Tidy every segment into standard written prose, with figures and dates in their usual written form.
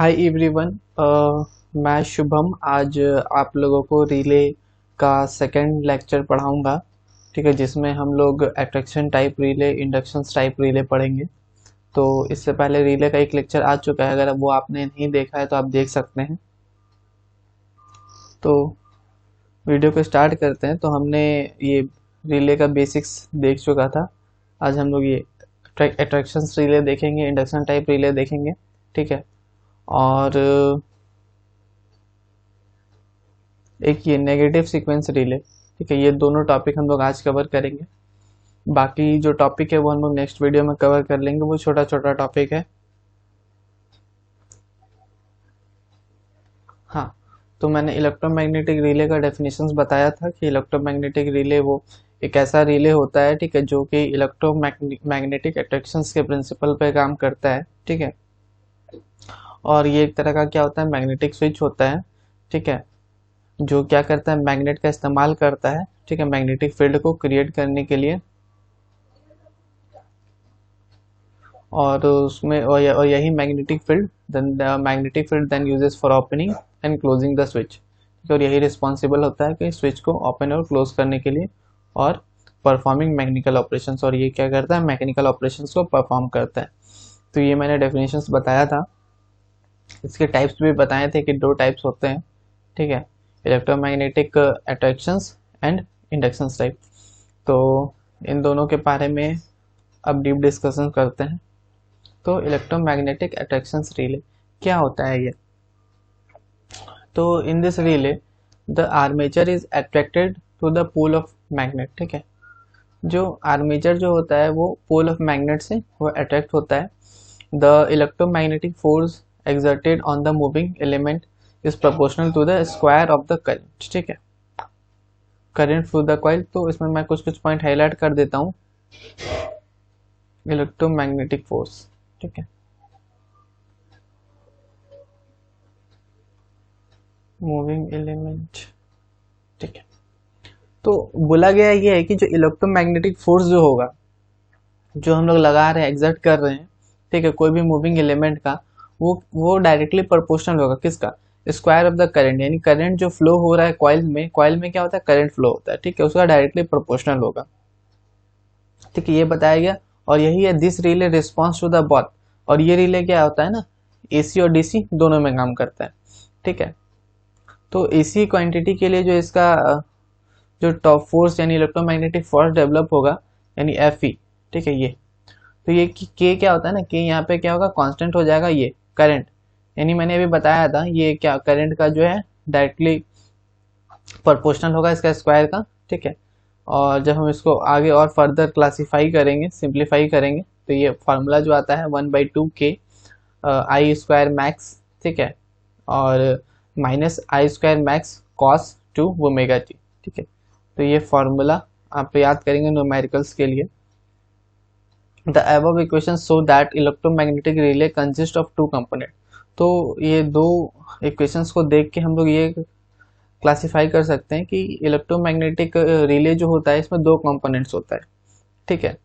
Hi everyone. मैं शुभम आज आप लोगों को रिले का सेकंड लेक्चर पढ़ाऊंगा। ठीक है, जिसमें हम लोग attraction type relay, induction type relay पढ़ेंगे। तो इससे पहले रिले का एक लेक्चर आ चुका है, अगर वो आपने नहीं देखा है तो आप देख सकते हैं। तो वीडियो को स्टार्ट करते हैं। तो हमने ये रिले का बेसिक्स देख चुका था। आज हम लोग ये अट्रैक्शन रिले देखेंगे, इंडक्शन टाइप रिले देखेंगे। ठीक है, और एक ये नेगेटिव सीक्वेंस रिले। ठीक है, ये दोनों टॉपिक हम लोग आज कवर करेंगे। बाकी जो टॉपिक है वो हम लोग नेक्स्ट वीडियो में कवर कर लेंगे, वो छोटा छोटा टॉपिक है। हाँ, तो मैंने इलेक्ट्रोमैग्नेटिक रिले का डेफिनेशंस बताया था कि इलेक्ट्रोमैग्नेटिक रिले वो एक ऐसा रिले होता है, ठीक है, जो कि इलेक्ट्रोमैग्नेटिक अट्रैक्शंस के प्रिंसिपल पे काम करता है। ठीक है, और ये एक तरह का क्या होता है, मैग्नेटिक स्विच होता है। ठीक है, जो क्या करता है, मैग्नेट का इस्तेमाल करता है। ठीक है, मैग्नेटिक फील्ड को क्रिएट करने के लिए। और उसमें और यही magnetic field then uses for opening and closing the switch. और यही रिस्पॉन्सिबल होता है कि स्विच को ओपन और क्लोज करने के लिए, और परफॉर्मिंग मैकेनिकल ऑपरेशंस। और ये क्या करता है, मैकेनिकल ऑपरेशंस को परफॉर्म करता है। तो ये मैंने डेफिनेशंस बताया था। इसके टाइप्स भी बताए थे कि दो टाइप्स होते हैं। ठीक है, electromagnetic attractions and inductions type. तो इन दोनों के बारे में अब डीप डिस्कशन करते हैं। तो इलेक्ट्रोमैग्नेटिक अट्रैक्शंस रिले क्या होता है ये। तो in this relay the armature is attracted to the pole of magnet. ठीक है, जो आर्मेचर जो होता है वो पोल ऑफ मैग्नेट से वो अट्रैक्ट होता है। The electromagnetic force exerted on the moving element is proportional to the square of the current। ठीक है, करंट थ्रू द कॉइल। तो इसमें मैं कुछ कुछ पॉइंट हाईलाइट कर देता हूँ। इलेक्ट्रोमैग्नेटिक फोर्स, ठीक है, मूविंग एलिमेंट। ठीक है, तो बोला गया ये है कि जो इलेक्ट्रोमैग्नेटिक फोर्स जो होगा, जो हम लोग लगा रहे हैं, एग्जर्ट कर रहे हैं, ठीक है, कोई भी मूविंग एलिमेंट का, वो डायरेक्टली प्रोपोर्शनल होगा किसका, स्क्वायर ऑफ द करंट। यानी करंट जो फ्लो हो रहा है कॉइल में क्या होता है, करंट फ्लो होता है। ठीक है, उसका डायरेक्टली प्रोपोर्शनल होगा। ठीक है, ये बताया गया। और यही है this relay response to the both. और ये रिले क्या होता है ना, एसी और डीसी दोनों में काम करता है। ठीक है, तो एसी क्वांटिटी के लिए जो इसका जो टॉप फोर्स यानी इलेक्ट्रोमैग्नेटिक फोर्स डेवलप होगा, यानी एफ ई। ठीक है, ये तो ये के क्या होता है ना, के यहाँ पे क्या होगा, कांस्टेंट हो जाएगा ये करंट। यानी मैंने अभी बताया था ये क्या, करंट का जो है डायरेक्टली प्रोपोर्शनल होगा इसका स्क्वायर का। ठीक है, और जब हम इसको आगे और फर्दर क्लासीफाई करेंगे, सिंप्लीफाई करेंगे, तो ये फार्मूला जो आता है 1/2 के आई स्क्वायर मैक्स। ठीक है, और minus I square max cos two omega t. ठीक है, तो ये फार्मूला आप याद करेंगे न्यूमेरिकल्स के लिए। The above equations show that electromagnetic relay consists of two component। तो ये दो इक्वेशंस को देख के हम लोग ये क्लासिफाई कर सकते हैं कि इलेक्ट्रोमैग्नेटिक रिले जो होता है इसमें दो कंपोनेंट्स होता है। ठीक है,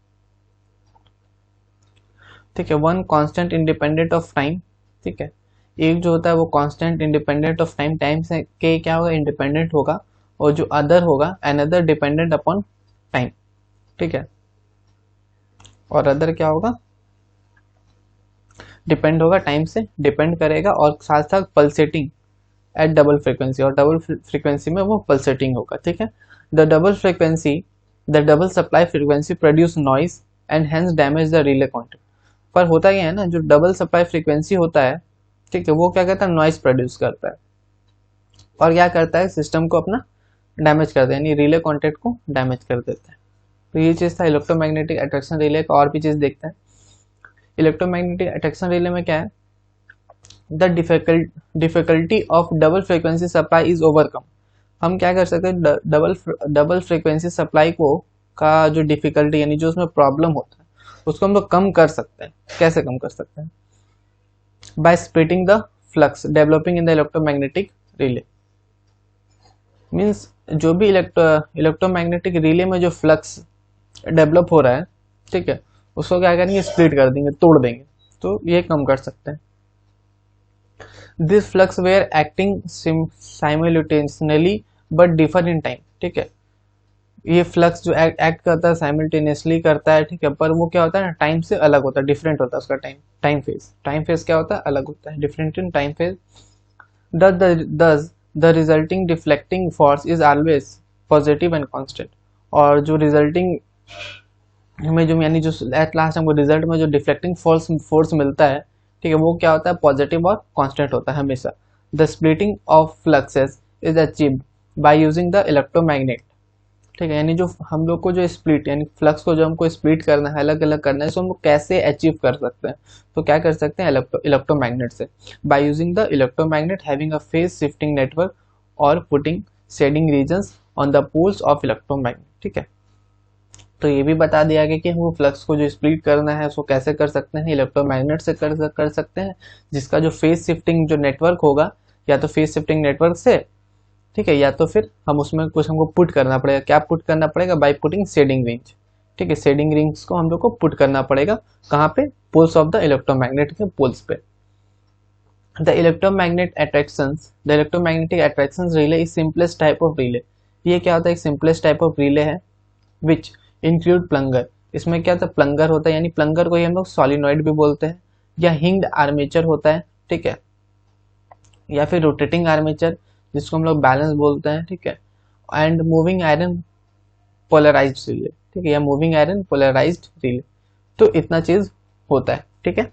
ठीक है, one constant independent of time. ठीक है, एक जो होता है वो कांस्टेंट इंडिपेंडेंट ऑफ टाइम से के क्या होगा, इंडिपेंडेंट होगा। और जो अदर होगा अनदर डिपेंडेंट अपॉन टाइम। ठीक है, और अदर क्या होगा, डिपेंड होगा, टाइम से डिपेंड करेगा, और साथ साथ पल्सेटिंग एट डबल फ्रीक्वेंसी, और डबल फ्रीक्वेंसी में वो पल्सेटिंग होगा। ठीक है, the double supply frequency produce noise and hence damage the relay contact. पर होता क्या है ना, जो डबल सप्लाई फ्रीक्वेंसी होता है, ठीक है, वो क्या करता है, नॉइज प्रोड्यूस करता है, और क्या करता है, सिस्टम को अपना डैमेज करता है, यानी रिले कॉन्टेक्ट को डैमेज कर देता है। तो ये चीज़ था इलेक्ट्रोमैग्नेटिक अट्रैक्शन रिले का। और भी चीज़ देखते हैं। इलेक्ट्रोमैग्नेटिक अट्रैक्शन रिले में क्या है, the difficulty of double frequency supply is overcome. हम क्या कर सकते हैं, डबल फ्रीक्वेंसी सप्लाई को का जो डिफिकल्टी यानी जो उसमें प्रॉब्लम होता है उसको हम लोग कम कर सकते हैं। कैसे कम कर सकते हैं, by splitting the flux developing in the electromagnetic relay. Means जो भी इलेक्ट्रोमैग्नेटिक रिले में जो फ्लक्स डेवलप हो रहा है, ठीक है, उसको क्या करेंगे, स्प्लिट कर देंगे, तोड़ देंगे। तो ये कम कर सकते हैं। This flux were acting simultaneously but differ in time, ठीक है। ये फ्लक्स जो एक्ट करता है साइमल्टेनियसली करता है, ठीक है, पर वो क्या होता है ना, टाइम से अलग होता है, डिफरेंट होता है उसका टाइम फेज क्या होता है, अलग होता है, different in time phase. thus the resulting deflecting force is always positive and constant। और जो रिजल्टिंग हमें जो यानी जो एट लास्ट हमको रिजल्ट में जो डिफ्लेक्टिंग फोर्स मिलता है, ठीक है, वो क्या होता है, पॉजिटिव और कांस्टेंट होता है हमेशा। The splitting of fluxes is achieved by using the electromagnet, ठीक है, यानी जो हम लोग को जो स्प्लिट यानी फ्लक्स को जो हमको स्प्लिट करना है, अलग अलग करना है, इसको हम लोग कैसे अचीव कर सकते हैं, तो क्या कर सकते हैं, इलेक्ट्रोमैग्नेट से, by using the electromagnet having a phase shifting network और putting shading regions on the poles of electromagnet, ठीक है। तो ये भी बता दिया गया कि हम फ्लक्स को जो स्प्लिट करना है उसको कैसे कर सकते हैं, इलेक्ट्रोमैग्नेट से कर सकते हैं, जिसका जो फेज शिफ्टिंग जो नेटवर्क होगा, या तो फेज शिफ्टिंग नेटवर्क से, ठीक है, या तो फिर हम उसमें कुछ हमको पुट करना पड़ेगा, क्या पुट करना पड़ेगा, बाय पुटिंग शेडिंग रिंग्स, ठीक है, शेडिंग रिंग्स को हम लोग को पुट करना पड़ेगा, कहाँ पे, पोल्स ऑफ द इलेक्ट्रोमैग्नेट के पोल्स पे। The electromagnetic attraction relay is simplest type of relay, ये क्या होता है, एक सिंपलेस्ट टाइप ऑफ रिले है, विच इंक्लूड प्लंगर, इसमें क्या होता है, प्लंगर होता है, यानी प्लंगर को ही हम लोग सॉलिनॉइड भी बोलते हैं, या हिंग्ड आर्मेचर होता है, ठीक है, या फिर रोटेटिंग आर्मेचर जिसको हम लोग बैलेंस बोलते हैं, ठीक है, and moving iron polarized relay, ठीक है, या मूविंग आयरन पोलराइज्ड रिले। तो इतना चीज होता है, ठीक है।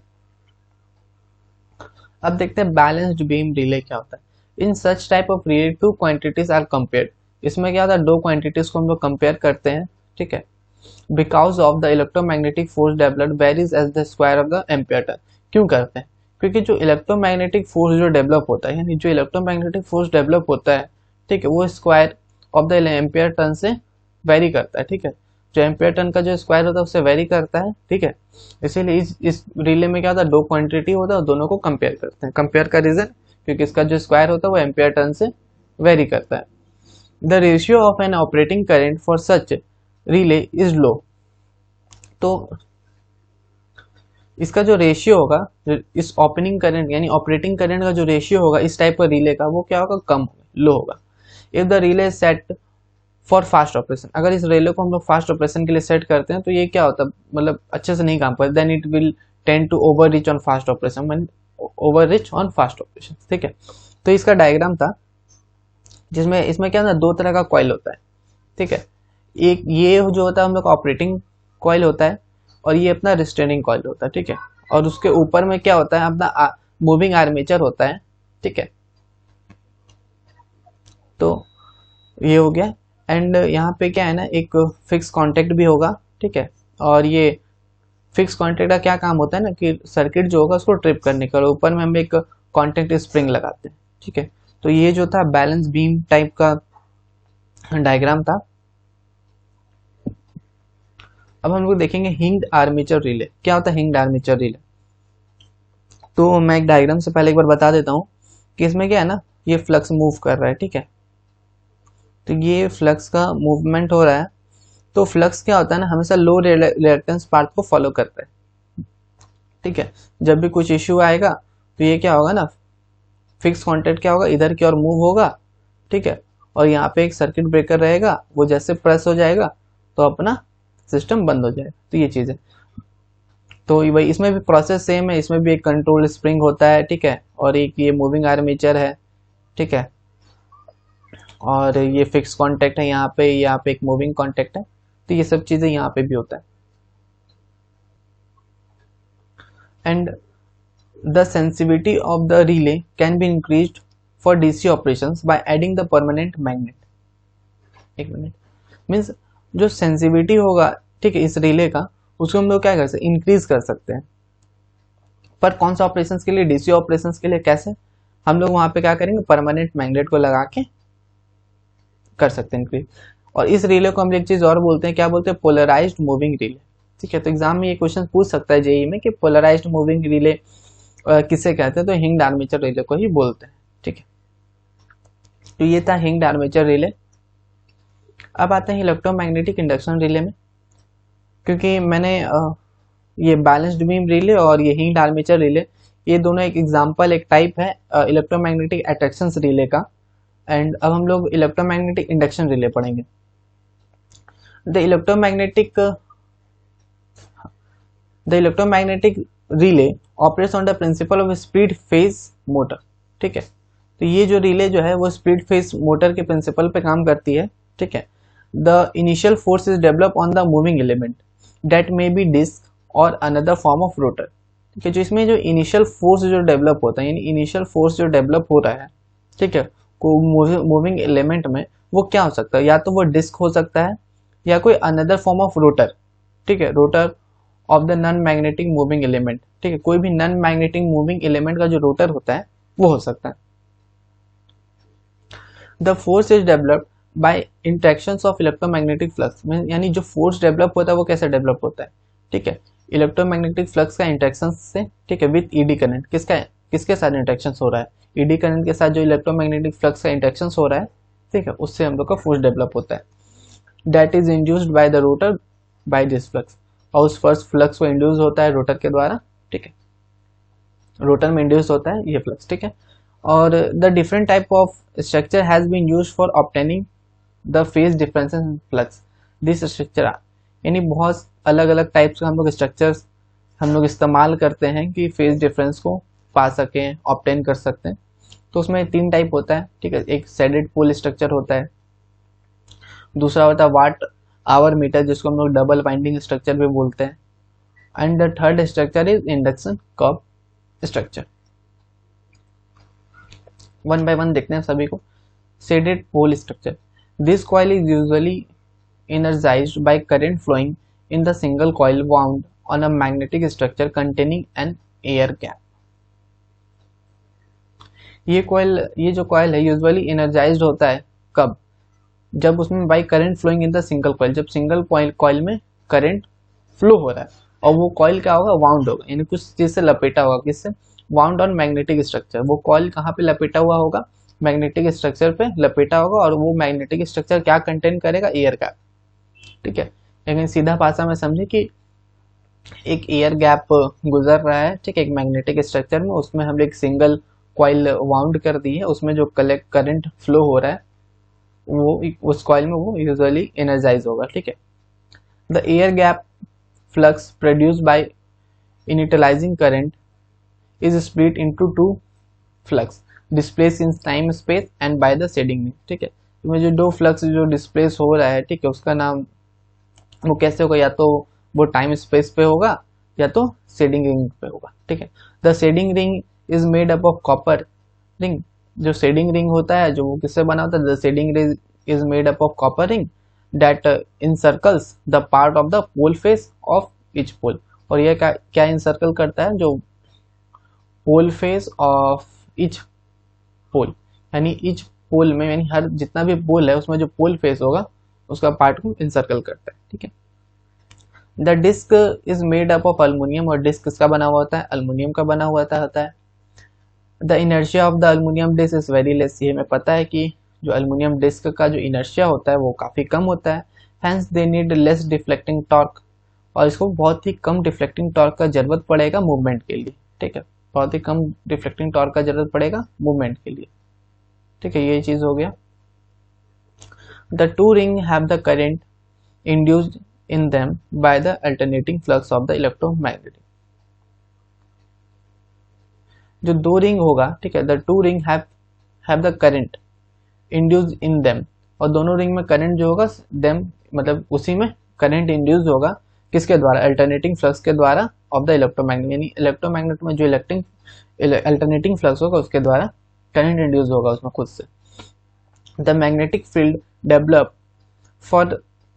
अब देखते हैं बैलेंस्ड बीम रिले क्या होता है। In such type of relay two quantities are compared, इसमें क्या होता है, दो क्वांटिटीज को हम लोग कंपेयर करते हैं, ठीक है, because of the electromagnetic force developed varies as the square of the ampere turn. क्यों करते हैं, क्योंकि जो इलेक्ट्रोमैग्नेटिक फोर्स जो डेवलप होता है, यानी जो इलेक्ट्रोमैग्नेटिक फोर्स डेवलप होता है, ठीक है, वो square of the ampere turn से वेरी करता है, ठीक है, जो एम्पियर टर्न का जो स्क्वायर होता है उससे वेरी करता है, ठीक है। इसीलिए इस रिले में क्या होता है, दो क्वांटिटी होता है और दोनों को कंपेयर करते हैं। कंपेयर का रीजन क्योंकि इसका जो स्क्वायर होता है वो एम्पियर टर्न से वेरी करता है। The ratio of an operating current for such relay is low, तो इसका जो रेशियो होगा, इस ओपनिंग करंट यानी ऑपरेटिंग करंट का जो रेशियो होगा इस टाइप का रिले का, वो क्या होगा, कम होगा, लो होगा। If the relay set for fast operation, अगर इस रिले को हम लोग फास्ट ऑपरेशन के लिए सेट करते हैं तो ये क्या होता है, मतलब अच्छे से नहीं काम करता, then it will tend to overreach on fast operation, overreach on fast operation, ठीक है। तो इसका डायग्राम था जिसमें इसमें क्या ना, दो तरह का कॉइल होता है, ठीक है, एक ये जो होता है हम लोग ऑपरेटिंग कॉइल होता है, और ये अपना रिस्ट्रेनिंग कॉइल होता है, ठीक है, और उसके ऊपर में क्या होता है, अपना मूविंग आर्मेचर होता है, ठीक है। तो ये हो गया, एंड यहाँ पे क्या है ना, एक फिक्स कांटेक्ट भी होगा, ठीक है, और ये फिक्स कांटेक्ट का क्या काम होता है ना, कि सर्किट जो होगा उसको ट्रिप करने का, ऊपर में हम एक कांटेक्ट स्प्रिंग लगाते हैं, ठीक है। तो ये जो था बैलेंस बीम टाइप का डायग्राम था। अब हम लोग देखेंगे हिंग्ड आर्मेचर रिले, क्या होता है हिंग्ड आर्मेचर रिले। तो मैं एक डायग्राम से पहले एक बार बता देता हूँ कि इसमें क्या है ना, ये फ्लक्स मूव कर रहा है, ठीक है, तो ये फ्लक्स का मूवमेंट हो रहा है, तो फ्लक्स क्या होता है ना, हमेशा लो रिएक्टेंस पार्ट को फॉलो करता है, ठीक है। जब भी कुछ इश्यू आएगा तो ये क्या होगा ना, फिक्स कांटेक्ट क्या होगा, इधर की ओर मूव होगा, ठीक है, और यहाँ पे एक सर्किट ब्रेकर रहेगा, वो जैसे प्रेस हो जाएगा तो अपना सिस्टम बंद हो जाएगा। तो ये चीज़ है, तो वही इसमें भी प्रोसेस सेम है, इसमें भी एक कंट्रोल स्प्रिंग होता है, ठीक है, और एक ये मूविंग आर्मेचर है, ठीक है, और ये फिक्स कांटेक्ट है, यहाँ पे एक मूविंग कांटेक्ट है, तो ये सब चीजें यहाँ पे भी होता है। And the sensitivity of the relay can be increased for DC operations by adding the permanent magnet. एक मिनट, मीन्स जो सेंसिटिविटी होगा, ठीक है, इस रिले का, उसको हम लोग क्या कर सकते हैं, इंक्रीज कर सकते हैं। पर कौन सा ऑपरेशंस के लिए, डीसी ऑपरेशंस के लिए कैसे, हम लोग वहां पे क्या करेंगे, परमानेंट मैग्नेट को लगा के कर सकते हैं इंक्रीज। और इस रिले को हम एक चीज और बोलते हैं, क्या बोलते हैं, पोलराइज्ड मूविंग रिले, ठीक है। तो एग्जाम में ये क्वेश्चन पूछ सकता है जेई में कि पोलराइज्ड मूविंग रिले किसे कहते हैं, तो हिंग्ड आर्मेचर रिले को ही बोलते हैं, ठीक है। तो ये था हिंग्ड आर्मेचर रिले। अब आते हैं इलेक्ट्रोमैग्नेटिक इंडक्शन रिले में, क्योंकि मैंने ये बैलेंस्ड बीम रिले और ये हिंग्ड आर्मेचर रिले, ये दोनों एक एग्जाम्पल, एक टाइप है इलेक्ट्रोमैग्नेटिक अट्रैक्शन रिले का। एंड अब हम लोग इलेक्ट्रोमैग्नेटिक इंडक्शन रिले पढ़ेंगे। The electromagnetic relay operates on the principle of speed phase motor. ठीक है, तो ये जो रिले जो है वो स्पीड फेज मोटर के प्रिंसिपल पे काम करती है। ठीक है, the initial force is develop on the moving element that may be disc और अनदर फॉर्म ऑफ रोटर। ठीक है, जो इसमें जो इनिशियल फोर्स जो डेवलप होता है, यानी इनिशियल फोर्स जो डेवलप हो रहा है, ठीक है, को मूविंग एलिमेंट में, वो क्या हो सकता है, या तो वो डिस्क हो सकता है या कोई अनदर फॉर्म ऑफ रोटर। ठीक है, rotor of the non magnetic moving element. ठीक है, कोई भी नॉन मैग्नेटिक मूविंग एलिमेंट का जो रोटर होता है वो हो सकता है। The force is developed by interactions of electromagnetic flux, यानी जो फोर्स डेवलप होता है वो कैसे डेवलप होता है। ठीक है, इलेक्ट्रोमैग्नेटिक फ्लक्स का इंटरेक्शन से, ठीक है, विद ईडी करंट। किसके साथ इंटरेक्शन हो रहा है, ईडी करंट के साथ जो इलेक्ट्रोमैग्नेटिक फ्लक्स का इंटरेक्शन हो रहा है, ठीक है, उससे हम लोग का फोर्स डेवलप होता है। That is induced by the rotor by this flux, और उस फर्स्ट फ्लक्स को इंड्यूस होता है रोटर के द्वारा। ठीक है, रोटर में इंड्यूस होता है ये फ्लक्स। ठीक है, और the different type of structure has been used for obtaining the phase differences in flux this structure, यानी बहुत अलग अलग टाइप्स का हम लोग स्ट्रक्चर्स हम लोग इस्तेमाल करते हैं कि फेज डिफरेंस को पा सकें, ऑब्टेन कर सकते हैं। तो उसमें 3 टाइप होता है। ठीक है, एक शेडेड पोल स्ट्रक्चर होता है, दूसरा होता है वाट आवर मीटर जिसको हम लोग डबल बाइंडिंग स्ट्रक्चर भी बोलते हैं, and the third structure is induction curve structure. One by one देखते हैं सभी को। Shaded pole structure, this coil is usually energized by current flowing in the single coil wound on a magnetic structure containing an air gap। ये जो coil है usually energised होता है कब, जब उसमें by current flowing in the single coil, जब single coil में करंट फ्लो हो रहा है, और वो कॉइल क्या होगा, वाउंड होगा, यानी कुछ चीज से लपेटा होगा। किससे, वाउंड ऑन मैग्नेटिक स्ट्रक्चर। वो कॉइल कहाँ पे लपेटा हुआ होगा, मैग्नेटिक स्ट्रक्चर पे लपेटा होगा, और वो मैग्नेटिक स्ट्रक्चर क्या कंटेन करेगा, एयर गैप। ठीक है, लेकिन सीधा भाषा में समझे कि एक एयर गैप गुजर रहा है, ठीक है, एक मैग्नेटिक स्ट्रक्चर में, उसमें हम एक सिंगल कॉइल वाउंड कर दी है, उसमें जो करंट फ्लो हो रहा है वो उस कॉइल में वो यूजुअली एनर्जाइज होगा। ठीक है, the air gap flux produced by initializing current is split into 2 flux displace in time space and by the shading. ठीक है, इसमें जो 2 फ्लक्स जो डिस्प्लेस हो रहा है, ठीक है, उसका नाम वो कैसे होगा, या तो वो टाइम स्पेस पे होगा या तो शेडिंग रिंग पे होगा। ठीक है, the shading ring is made up of copper ring. जो शेडिंग रिंग होता है, जो वो किससे बना होता है, the shading ring is made up of copper ring that encircles the part of the pole face of each pole. और ये क्या इनसर्कल करता है, जो pole face of each pole, यानी ईच पोल में, यानी हर जितना भी पोल है उसमें जो पोल फेस होगा उसका पार्ट को इंसर्कल करता है। ठीक है, the disc is made up of aluminium, और डिस्क किसका बना हुआ होता है, अल्युमिनियम का बना हुआ होता है। The inertia of the aluminium disc is very less, ये हमें पता है कि जो अल्युमिनियम डिस्क का जो इनर्शिया होता है वो काफी कम होता है। Hence they need less deflecting torque, और इसको बहुत ही कम डिफ्लेक्टिंग टॉर्क का जरूरत पड़ेगा मूवमेंट के लिए। ठीक है, बहुत ही कम डिफ्लेक्टिंग टॉर्क का जरूरत पड़ेगा मूवमेंट के लिए। ठीक है, ये चीज हो गया। The two rings have the current induced in them by the alternating flux of the electromagnetic। जो 2 रिंग होगा, ठीक है, the two ring have the current induced in them, और दोनों रिंग में करंट जो होगा them मतलब उसी में करंट इंड्यूस होगा, किसके द्वारा, अल्टरनेटिंग फ्लक्स के द्वारा ऑफ द इलेक्ट्रोमैग्नेट, यानी इलेक्ट्रोमैग्नेट में जो अल्टरनेटिंग फ्लक्स होगा उसके द्वारा करंट इंड्यूस होगा उसमें खुद से। The magnetic field develop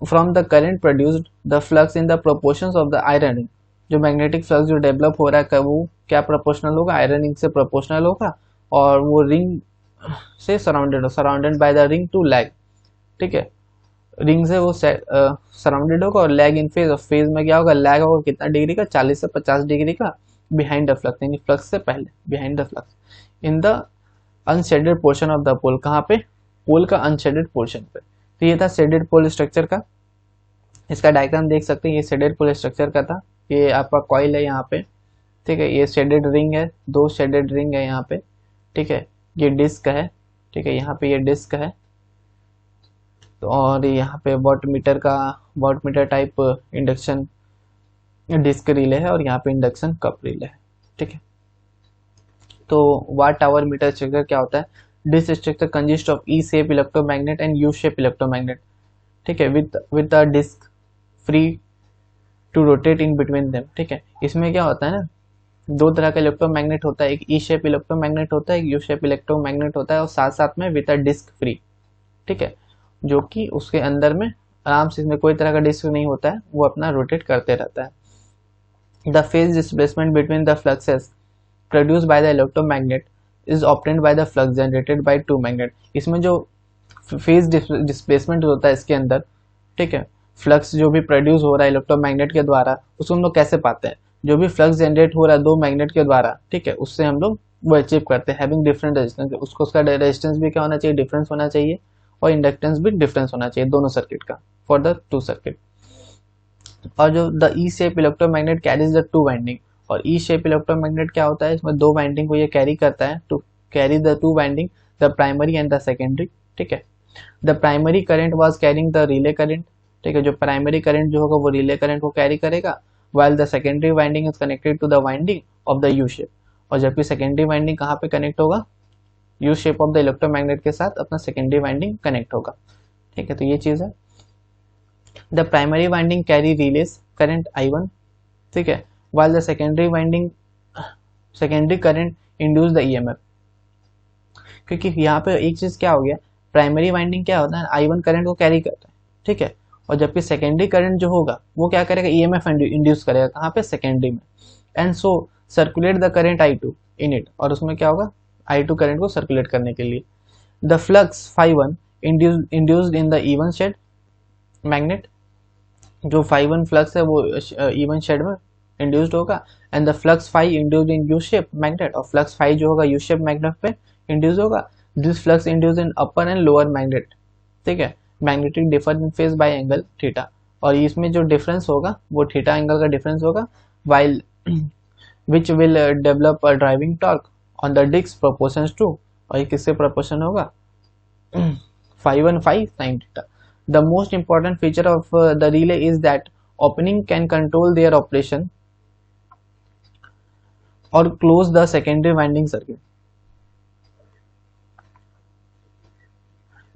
from the current produced the flux in the proportions of the iron ring। जो मैग्नेटिक फ्लक्स जो डेवलप हो रहा है वो क्या प्रोपोर्शनल होगा, आयरन रिंग से प्रोपोर्शनल होगा, और वो रिंग से surrounded by the ring to lag. ठीक है, रिंग से वो सराउंडेड होगा और लैग इन फेज, और फेज में क्या होगा, लैग होगा कितना डिग्री का, 40 से 50 डिग्री का, बिहाइंड द फ्लक्स, यानी फ्लक्स से पहले, behind the flux, in the unshaded portion of the pole. कहाँ पे, पोल का अनशेडेड पोर्शन पे। तो ये था शेडेड पोल स्ट्रक्चर का, इसका डायग्राम देख सकते हैं, ये शेडेड पोल स्ट्रक्चर का था। ये आपका कॉइल है यहाँ पे, ठीक है। ये शेडेड रिंग है, 2 शेडेड रिंग है यहाँ पे, ठीक है। ये डिस्क है, ठीक है, यहाँ पे ये डिस्क है। तो और यहाँ पे watt meter type induction disc relay है, और यहाँ पे इंडक्शन कप रिले है, ठीक है। तो वाट आवर मीटर स्ट्रक्चर क्या होता है? This structure consist of E shape electromagnet and U shape electromagnet, ठीक है, with a disc free to rotate in between them, ठीक है। इसमें क्या होता है ना, 2 तरह का इलेक्ट्रोमैग्नेट होता है, एक ई शेप इलेक्ट्रोमैग्नेट होता है, एक यू शेप इलेक्ट्रोमैग्नेट होता है, और साथ साथ में विद अ डिस्क फ्री, ठीक है, जो कि उसके अंदर में आराम से, इसमें कोई तरह का डिस्क नहीं होता है, वो अपना रोटेट करते रहता है। The phase displacement between the fluxes produce by the electromagnet is obtained by the flux generated by 2 magnet. इसमें जो फेज डिस्प्लेसमेंट होता है इसके अंदर, ठीक है, फ्लक्स जो भी प्रोड्यूस हो रहा है इलेक्ट्रोमैग्नेट के द्वारा, उसको हम लोग कैसे पाते हैं? जो भी फ्लक्स जनरेट हो रहा है 2 मैग्नेट के द्वारा, ठीक है, उससे हम लोग वो अचीव करते हैं हैविंग डिफरेंट रेजिस्टेंस। उसको उसका रेजिस्टेंस भी क्या होना चाहिए? डिफरेंस होना चाहिए, और इंडक्टेंस भी डिफरेंस होना चाहिए दोनों सर्किट का, फॉर द 2 सर्किट। और जो the E shape electromagnet carries the 2 winding, और ई शेप इलेक्ट्रोमैग्नेट क्या होता है? इसमें 2 वाइंडिंग को ये कैरी करता है, to carry the 2 winding, the primary and the secondary, ठीक है। The primary current was carrying the relay current, ठीक है, जो प्राइमरी करंट जो होगा वो रिले करंट को कैरी करेगा, while the secondary winding is connected to the winding of the U shape. और जबकि सेकेंडरी वाइंडिंग कहाँ पे कनेक्ट होगा? U shape of the electromagnet के साथ अपना सेकेंडरी वाइंडिंग कनेक्ट होगा, ठीक है। तो ये चीज है। The primary winding carry रिलेस current I1, ठीक है, while the secondary current induce the EMF। क्योंकि यहाँ पे एक चीज क्या हो गया, प्राइमरी वाइंडिंग क्या होता है? I1 करंट को कैरी करता है, ठीक है, और जबकि सेकेंडरी करंट जो होगा वो क्या करेगा? EMF इंड्यूस करेगा, कहाँ पे? सेकेंडरी में। And so circulate the current I2 in it, और उसमें क्या होगा? I2 करंट को सर्कुलेट करने के लिए the flux φ1 induced in the E1 shade magnet, जो φ1 फ्लक्स है वो E1 शेड में इंड्यूस्ड होगा, and the flux φ induced in U shape magnet, और फ्लक्स φ जो होगा यू शेप मैग्नेट पे इंड्यूस होगा। This flux induced in upper and lower magnet, ठीक है, magnetic difference phase by angle theta, और इसमें जो डिफरेंस होगा वो थीटा एंगल का डिफरेंस होगा, while which will develop a driving torque on the disc proportions to, और ये किससे प्रोपोर्शन होगा? φ1 φ sin theta. The most important feature of the relay is that opening can control their operation or close the secondary winding circuit.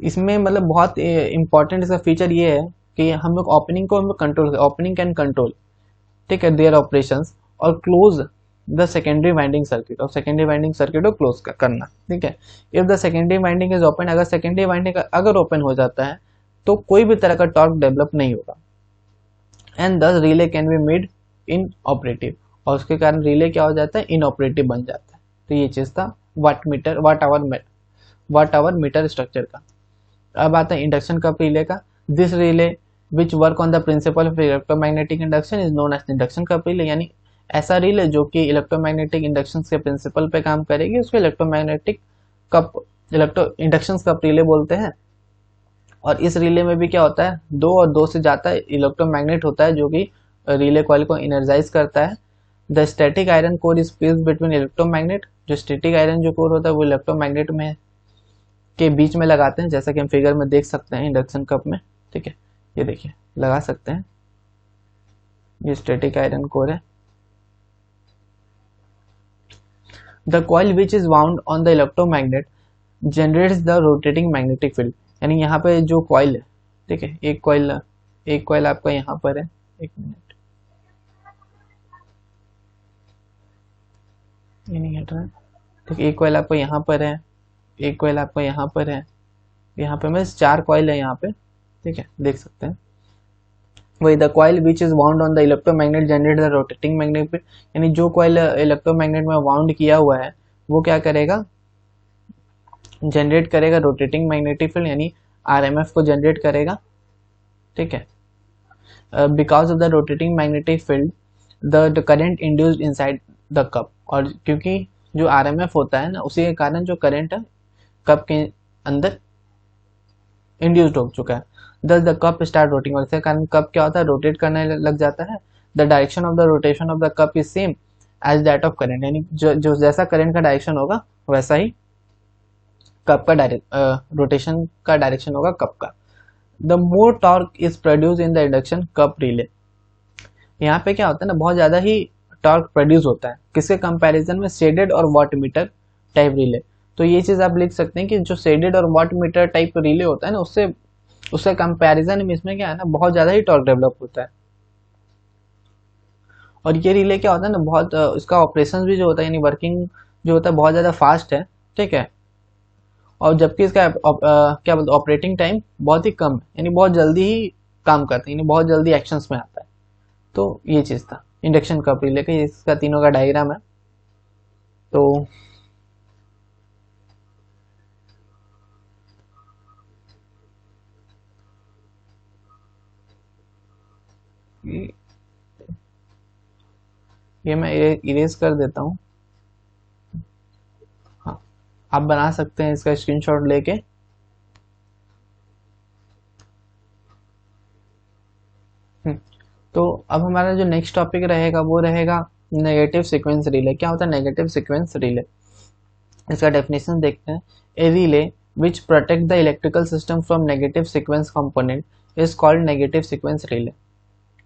इसमें मतलब बहुत important इसका feature ये है कि हम लोग ओपनिंग को हम लोग कंट्रोल, ओपनिंग कैन कंट्रोल, ठीक है, देयर ऑपरेशंस, और close the secondary winding circuit, और सेकेंडरी वाइंडिंग सर्किट को क्लोज करना, ठीक है। If the secondary winding is open, अगर सेकेंडरी वाइंडिंग अगर ओपन हो जाता है तो कोई भी तरह का टॉर्क डेवलप नहीं होगा, एंड दस relay can be made in operative, और उसके कारण रिले क्या हो जाता है? इन ऑपरेटिव बन जाता है। तो ये चीज था वाट आवर मीटर स्ट्रक्चर का। अब आता है इंडक्शन कप रिले का। This relay which work on the principle of electromagnetic induction is known as induction cup relay, यानी ऐसा रिले जो कि इलेक्ट्रोमैग्नेटिक इंडक्शन के प्रिंसिपल पे काम करेगी, उसको इंडक्शन कप रिले बोलते हैं। और इस रिले में भी क्या होता है? 2 और 2 से ज्यादा इलेक्ट्रोमैग्नेट होता है जो कि रिले कॉइल को एनर्जाइज करता है। The static iron core is placed between electromagnet, जो स्टैटिक आयरन जो कोर होता है वो इलेक्ट्रोमैग्नेट में के बीच में लगाते हैं, जैसा कि हम फिगर में देख सकते हैं इंडक्शन कप में, ठीक है, ये देखिए लगा सकते हैं, ये स्टैटिक आयरन कोर है। The coil which is wound on the electromagnet generates the rotating magnetic field, यानी यहाँ पे जो कॉइल है, ठीक है, एक कॉइल आपका यहाँ पर है, एक मिनट, ये नहीं हट रहा है, ठीक है, एक कॉइल आपको यहाँ पर है, एक कॉइल आपको यहाँ पर है, यहाँ पे मैं 4 कॉइल है यहाँ पे, ठीक है, देख सकते हैं। वही the coil which is wound on the electromagnet generate the rotating magnetic field, यानी जो कॉइल इलेक्ट्रोमैग्नेट में वाउंड किया हुआ है वो क्या करेगा? जनरेट करेगा रोटेटिंग मैग्नेटिक फील्ड, यानी RMF को जनरेट करेगा, ठीक है। Because of the rotating magnetic field the current induced inside the cup, और क्योंकि जो RMF होता है ना, उसी के कारण जो करंट है कप के अंदर इंड्यूस्ड हो चुका है। Thus the cup start rotating, और इसके कारण कप क्या होता है? रोटेट करने लग जाता है। The direction of the rotation of the cup is same as that of current, यानी जो जैसा करंट का डायरेक्शन होगा वैसा ही कप का रोटेशन का डायरेक्शन होगा कप का। The more torque is produce in the induction cup relay. यहाँ पे क्या होता है ना, बहुत ज़्यादा ही टॉर्क प्रोड्यूस होता है किसके कंपैरिजन में, शेडेड और वाट मीटर टाइप रिले। तो ये चीज़ आप लिख सकते हैं कि जो शेडेड और वाट मीटर टाइप रिले होता है ना, उससे कंपैरिजन में इसमें क्या है ना, बहुत ज़्यादा ही टॉर्क डेवलप होता है। और ये रिले क्या होता है ना, बहुत इसका ऑपरेशन भी जो होता है यानी वर्किंग जो होता है बहुत ज़्यादा फास्ट है, ठीक है। और जबकि इसका क्या बोलते हैं ऑपरेटिंग टाइम बहुत ही कम है, यानी बहुत जल्दी ही काम करते हैं, यानी बहुत जल्दी एक्शंस में आता है। तो ये चीज़ था इंडक्शन कप रिले का, इसका तीनों का डायग्राम है। तो ये मैं इरेज कर देता हूँ। हाँ, आप बना सकते हैं इसका स्क्रीनशॉट लेके। तो अब हमारा जो नेक्स्ट टॉपिक रहेगा वो रहेगा नेगेटिव सीक्वेंस रिले। क्या होता है नेगेटिव सीक्वेंस रिले, इसका डेफिनेशन देखते हैं। A relay which protect the electrical system from negative sequence component is called negative sequence relay,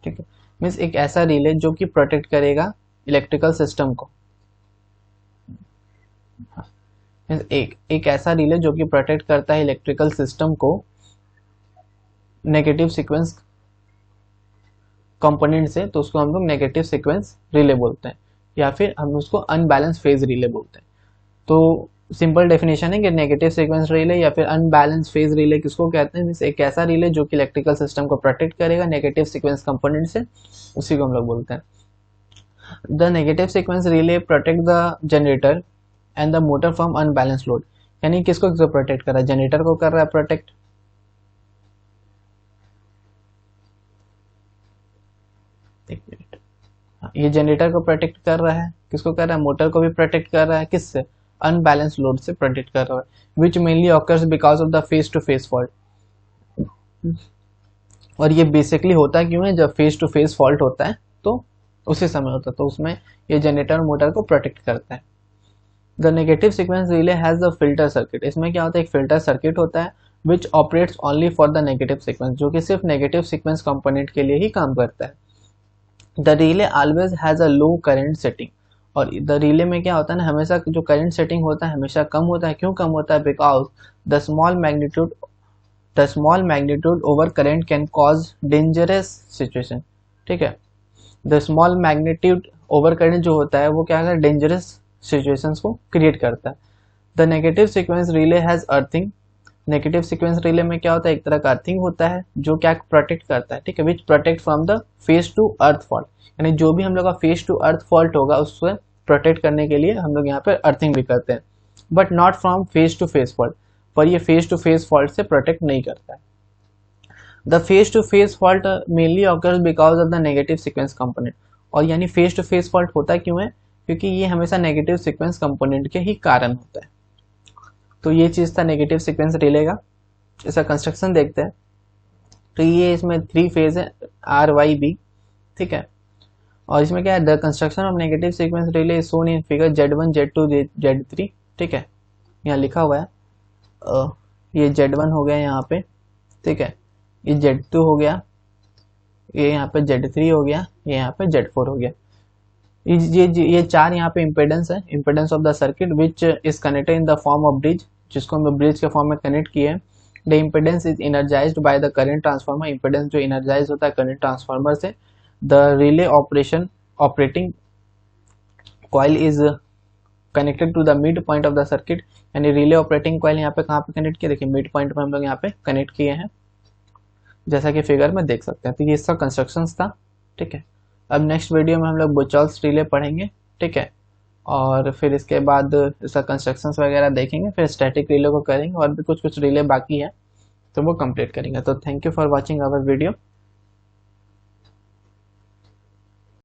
ठीक है। मीन्स एक ऐसा रिले जो कि प्रोटेक्ट करेगा इलेक्ट्रिकल सिस्टम को, एक ऐसा रिले जो कि प्रोटेक्ट करता है इलेक्ट्रिकल सिस्टम को नेगेटिव सीक्वेंस कंपोनेंट से, तो उसको हम लोग नेगेटिव सीक्वेंस रिले बोलते हैं, या फिर हम उसको अनबैलेंस फेज रिले बोलते हैं। तो सिंपल डेफिनेशन है कि नेगेटिव सीक्वेंस रिले या फिर अनबैलेंस फेज रिले किसको कहते हैं, एक ऐसा रिले जो कि इलेक्ट्रिकल सिस्टम को प्रोटेक्ट करेगा नेगेटिव सीक्वेंस कंपोनेंट से, उसी को हम लोग बोलते हैं। The negative sequence relay protect the generator and the motor from unbalance load, यानी किसको प्रोटेक्ट कर रहा है, जनरेटर को कर रहा है प्रोटेक्ट, एक मिनट, ये जनरेटर को प्रोटेक्ट कर रहा है, किसको कर रहा है, मोटर को भी प्रोटेक्ट कर रहा है, किससे, अनबैलेंस लोड से प्रोटेक्ट कर रहा है, which mainly occurs because of the phase to phase fault. और ये बेसिकली होता क्यों है, जब फेस टू फेस फॉल्ट होता है तो उसी समय होता है, तो उसमें ये जनरेटर और मोटर को प्रोटेक्ट करता है। The negative sequence relay has the filter circuit, इसमें क्या होता है, एक फिल्टर सर्किट होता है which operates only for the negative sequence, जो कि सिर्फ नेगेटिव सीक्वेंस कंपोनेंट के लिए ही काम करता है। The relay always has a low current setting, और द रिले में क्या होता है ना, हमेशा जो करंट सेटिंग होता है हमेशा कम होता है। क्यों कम होता है, because the small magnitude over current can cause dangerous situation, ठीक है। The small magnitude over current जो होता है वो क्या है, डेंजरस सिचुएशंस को क्रिएट करता है। The negative sequence relay has earthing, negative sequence relay में क्या होता है, एक तरह का अर्थिंग होता है जो क्या प्रोटेक्ट करता है, ठीक है, which protect from the phase to earth fault, यानी जो भी हम लोग का फेस टू अर्थ फॉल्ट होगा उससे प्रोटेक्ट करने के लिए हम लोग यहाँ पे अर्थिंग भी करते हैं, but not from phase to phase fault, पर ये फेस टू फेस फॉल्ट से प्रोटेक्ट नहीं करता है। The phase to phase fault mainly occurs because of the negative sequence component, और यानी फेस टू फेस फॉल्ट होता क्यों है, क्योंकि ये हमेशा नेगेटिव सीक्वेंस कंपोनेंट के ही कारण होता है। तो ये चीज था नेगेटिव सीक्वेंस रिले का। इसका कंस्ट्रक्शन देखते हैं। तो ये इसमें 3 फेज है, RYB, ठीक है। और इसमें क्या है, the construction of negative sequence relay is shown in figure Z1 Z2 Z3, ठीक है, यहाँ लिखा हुआ है। ये Z1 हो गया यहाँ पे, ठीक है, ये Z2 हो गया, ये यहाँ पे Z3 हो गया, ये यहाँ पे Z4 हो गया। ये 4 यहाँ पे इम्पेडेंस है, impedance of the circuit which is connected in the form of bridge, जिसको हम ब्रिज के फॉर्म में कनेक्ट किए हैं। The impedance is energized by the current transformer, impedance जो इनर्जाइज होता है करंट ट्रांसफार्मर से। The relay operating coil is connected to the mid point of the circuit, यानी रिले ऑपरेटिंग कॉइल यहाँ पे कहाँ पे कनेक्ट किया, देखिए मिड पॉइंट में हम लोग यहाँ पे कनेक्ट किए हैं, जैसा कि फिगर में देख सकते हैं। तो ये इसका कंस्ट्रक्शन था, ठीक है। अब नेक्स्ट वीडियो में हम लोग बुचॉल्स रिले पढ़ेंगे, ठीक है, और फिर इसके बाद इसका कंस्ट्रक्शंस वगैरह देखेंगे, फिर स्टैटिक रिले को करेंगे, और भी कुछ रिले बाकी है तो वो कंप्लीट करेंगे। तो thank you for watching our video.